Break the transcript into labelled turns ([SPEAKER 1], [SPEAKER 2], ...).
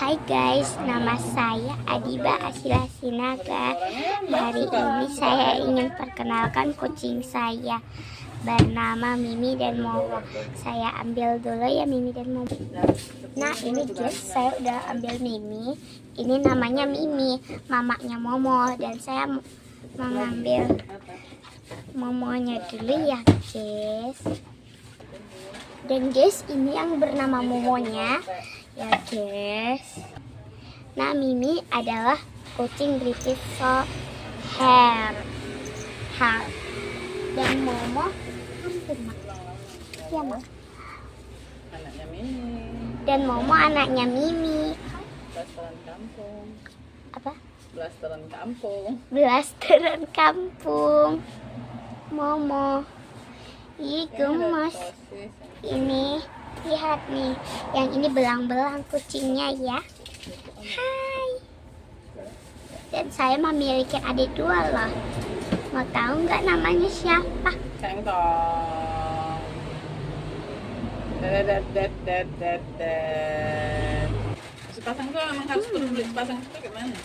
[SPEAKER 1] Hai guys, nama saya Adiba Asila Sinaga. Hari ini saya ingin perkenalkan kucing saya bernama Mimi dan Momo. Saya ambil dulu ya Mimi dan Momo. Nah ini guys, saya udah ambil Mimi. Ini namanya Mimi, mamanya Momo. Dan saya mengambil Momonya dulu ya guys. Dan guys, ini yang bernama Momonya ya guys. Nah Mimi adalah kucing British Shorthair. Dan Momo hampir mak. Ya mak.
[SPEAKER 2] Anaknya Mimi.
[SPEAKER 1] Dan Momo anaknya Mimi.
[SPEAKER 2] Blasteran kampung.
[SPEAKER 1] Apa?
[SPEAKER 2] Blasteran kampung.
[SPEAKER 1] Blasteran kampung. Momo. Ih gemes. Ini lihat nih, yang ini belang-belang kucingnya ya. Hai. Dan saya memiliki adik dua loh. Mau tahu nggak namanya siapa?
[SPEAKER 2] Cengkong. Pasang tuh emang harus perlu pasang itu gimana?